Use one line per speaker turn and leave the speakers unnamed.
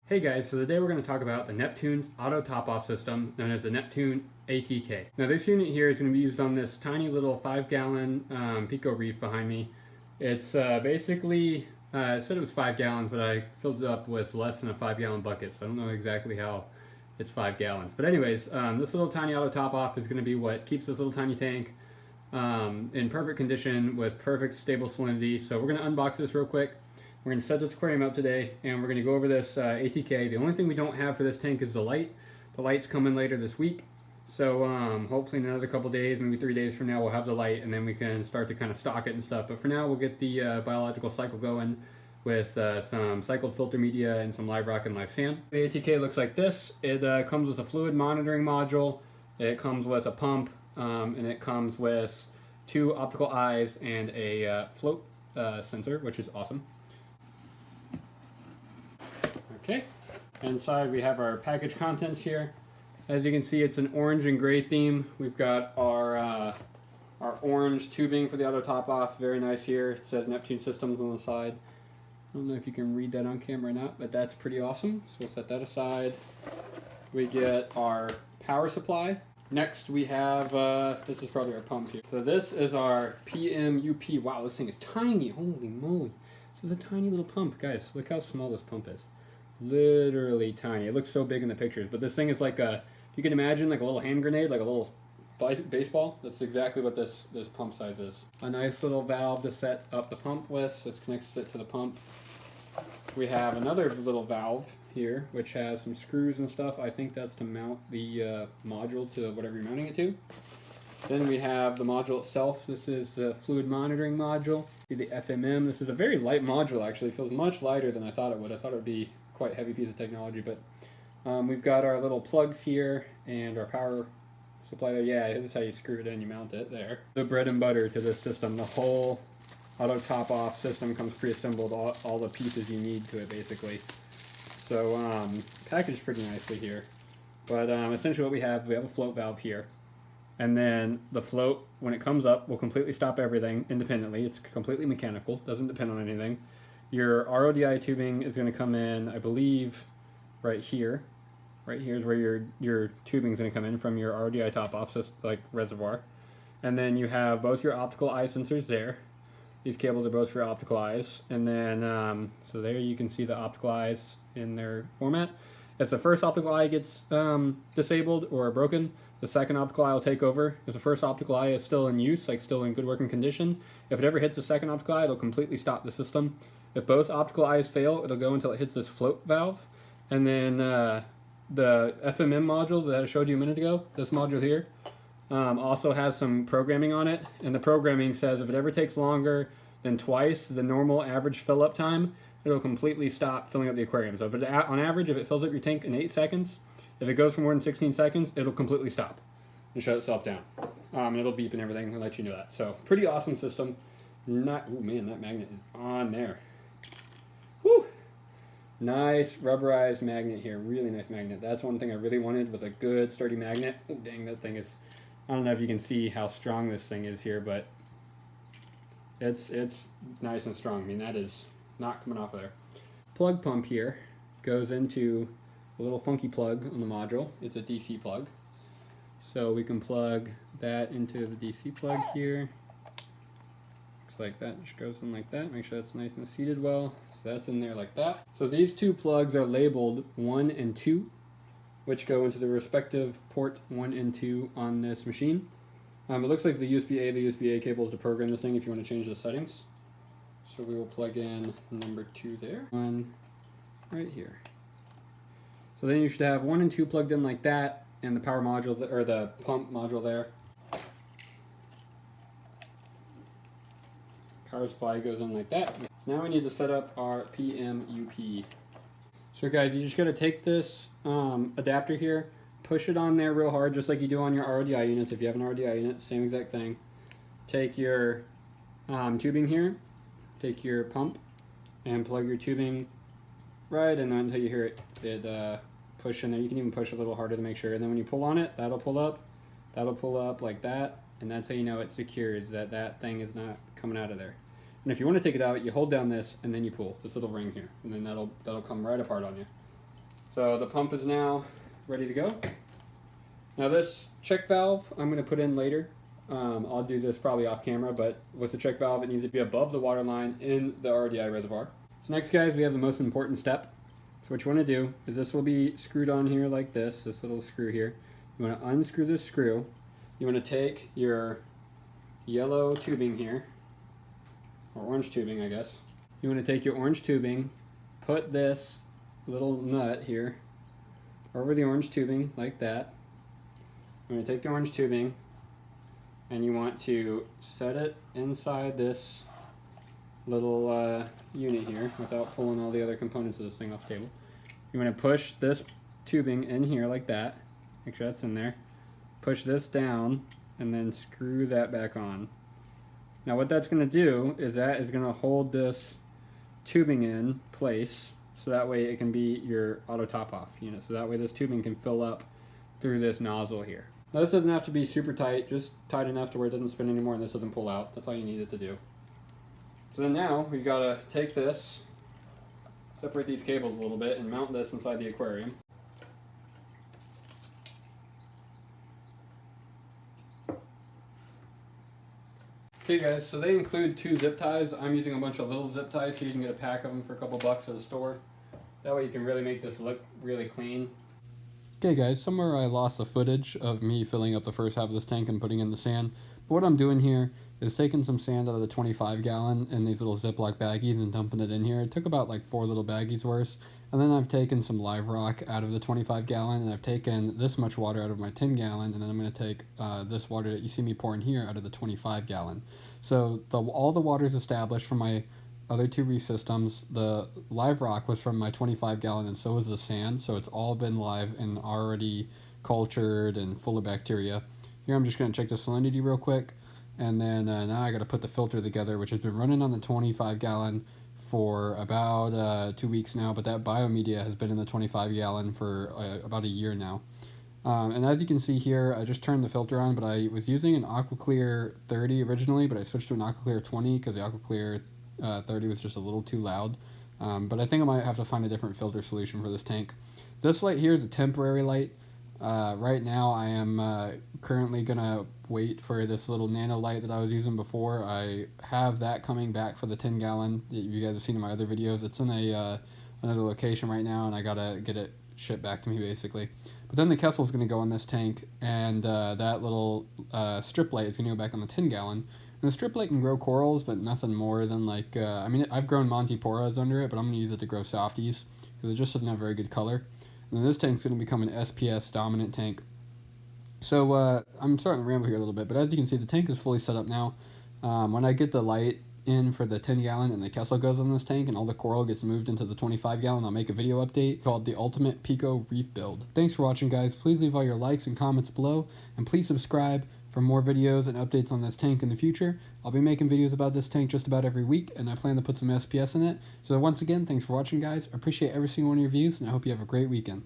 Hey guys, so today we're going to talk about the Neptune's auto top-off system known as the Neptune ATK. Now this unit here is going to be used on this tiny little 5-gallon pico Reef behind me. It's basically, it said it was 5 gallons, but I filled it up with less than a 5-gallon bucket, so I don't know exactly how it's 5 gallons. But anyways, this little tiny auto top-off is going to be what keeps this little tiny tank in perfect condition with perfect stable salinity. So we're going to unbox this real quick. We're going to set this aquarium up today, and we're going to go over this ATK. The only thing we don't have for this tank is the light. The light's coming later this week, so hopefully in another couple days, maybe 3 days from now, we'll have the light, and then we can start to kind of stock it and stuff. But for now, we'll get the biological cycle going with some cycled filter media and some live rock and live sand. The ATK looks like this. It comes with a fluid monitoring module, it comes with a pump, and it comes with 2 optical eyes and a float sensor, which is awesome. Okay, inside we have our package contents here. As you can see, it's an orange and gray theme. We've got our orange tubing for the auto top off, very nice here. It says Neptune Systems on the side. I don't know if you can read that on camera or not, but that's pretty awesome. So we'll set that aside. We get our power supply. Next we have, this is probably our pump here. So this is our PMUP. Wow, this thing is tiny, holy moly. This is a tiny little pump. Guys, look how small this pump is. Literally tiny. It looks so big in the pictures, but this thing is like a, you can imagine like a little hand grenade, like a little baseball. That's exactly what this pump size is. A nice little valve to set up the pump with. This connects it to the pump. We have another little valve here, which has some screws and stuff. I think that's to mount the module to whatever you're mounting it to. Then we have the module itself. This is the fluid monitoring module. The FMM. This is a very light module, actually. It feels much lighter than I thought it would. I thought it would be quite heavy piece of technology, but we've got our little plugs here and our power supply there. Yeah, this is how you screw it in, you mount it there. The bread and butter to this system. The whole auto top off system comes pre-assembled, all the pieces you need to it basically. So packaged pretty nicely here, but essentially what we have a float valve here, and then the float, when it comes up, will completely stop everything independently. It's completely mechanical, doesn't depend on anything. Your RODI tubing is going to come in, I believe, right here. Right here is where your tubing is going to come in from your RODI top-off like reservoir. And then you have both your optical eye sensors there. These cables are both for your optical eyes. And then, so there you can see the optical eyes in their format. If the first optical eye gets disabled or broken, the second optical eye will take over. If the first optical eye is still in use, like still in good working condition, if it ever hits the second optical eye, it'll completely stop the system. If both optical eyes fail, it'll go until it hits this float valve. And then the FMM module that I showed you a minute ago, this module here, also has some programming on it. And the programming says if it ever takes longer than twice the normal average fill-up time, it'll completely stop filling up the aquarium. So if on average, if it fills up your tank in 8 seconds, if it goes for more than 16 seconds, it'll completely stop and shut itself down. And it'll beep and everything and let you know that. So pretty awesome system. Oh man, that magnet is on there. Whew. Nice rubberized magnet here, really nice magnet. That's one thing I really wanted, was a good sturdy magnet. Oh dang, that thing is, I don't know if you can see how strong this thing is here, but it's nice and strong. I mean, that is not coming off of there. Plug pump here goes into a little funky plug on the module. It's a DC plug. So we can plug that into the DC plug here. Looks like that, just goes in like that. Make sure that's nice and seated well. So that's in there like that. So these 2 plugs are labeled 1 and 2, which go into the respective port 1 and 2 on this machine. It looks like the USB-A cable is to program this thing if you want to change the settings. So we will plug in number 2 there. One right here. So then you should have 1 and 2 plugged in like that, and the power module, or the pump module there. Power supply goes in like that. So now we need to set up our PMUP. So guys, you just got to take this adapter here, push it on there real hard, just like you do on your RODI units. If you have an RODI unit, same exact thing. Take your tubing here, take your pump, and plug your tubing right in until you hear it push in there. You can even push a little harder to make sure. And then when you pull on it, that'll pull up like that. And that's how you know it's secured, is that thing is not coming out of there. And if you want to take it out, you hold down this and then you pull this little ring here, and then that'll come right apart on you. So the pump is now ready to go. Now this check valve I'm going to put in later. I'll do this probably off camera, but with the check valve it needs to be above the water line in the RDI reservoir. So next, guys, we have the most important step. So what you want to do is this will be screwed on here like this little screw here. You want to unscrew this screw. You want to take your yellow tubing here, or orange tubing I guess. You want to take your orange tubing, put this little nut here over the orange tubing like that. You want to take the orange tubing and you want to set it inside this little unit here without pulling all the other components of this thing off the table. You want to push this tubing in here like that. Make sure that's in there. Push this down and then screw that back on. Now what that's going to do is that is going to hold this tubing in place, so that way it can be your auto top off unit. So that way this tubing can fill up through this nozzle here. Now this doesn't have to be super tight, just tight enough to where it doesn't spin anymore and this doesn't pull out. That's all you need it to do. So then now we've got to take this, separate these cables a little bit, and mount this inside the aquarium. Okay guys, so they include 2 zip ties. I'm using a bunch of little zip ties so you can get a pack of them for a couple bucks at the store. That way you can really make this look really clean. Okay guys, somewhere I lost the footage of me filling up the first half of this tank and putting in the sand. But what I'm doing here is taking some sand out of the 25 gallon in these little Ziploc baggies and dumping it in here. It took about like 4 little baggies worth. And then I've taken some live rock out of the 25 gallon, and I've taken this much water out of my 10 gallon, and then I'm going to take this water that you see me pouring here out of the 25 gallon. So all the water is established from my other 2 reef systems. The live rock was from my 25 gallon, and so was the sand, so it's all been live and already cultured and full of bacteria. Here I'm just going to check the salinity real quick, and then now I got to put the filter together, which has been running on the 25 gallon for about 2 weeks now, but that biomedia has been in the 25 gallon for about a year now. And as you can see here, I just turned the filter on, but I was using an AquaClear 30 originally, but I switched to an AquaClear 20 because the AquaClear 30 was just a little too loud. But I think I might have to find a different filter solution for this tank. This light here is a temporary light. Right now I am currently going to wait for this little Nano light that I was using before. I have that coming back for the 10 gallon that you guys have seen in my other videos. It's in another location right now, and I gotta get it shipped back to me basically. But then the kessil is going to go in this tank, and that little strip light is going to go back on the 10 gallon. And the strip light can grow corals, but nothing more than like, I mean, I've grown Montiporas under it, but I'm going to use it to grow softies, because it just doesn't have very good color. And then this tank's going to become an SPS dominant tank. So I'm starting to ramble here a little bit, but as you can see, the tank is fully set up now. When I get the light in for the 10 gallon and the kessil goes on this tank and all the coral gets moved into the 25 gallon, I'll make a video update called the Ultimate Pico Reef Build. Thanks for watching, guys. Please leave all your likes and comments below, and please subscribe for more videos and updates on this tank in the future. I'll be making videos about this tank just about every week, and I plan to put some SPS in it. So once again, thanks for watching, guys. I appreciate every single one of your views, and I hope you have a great weekend.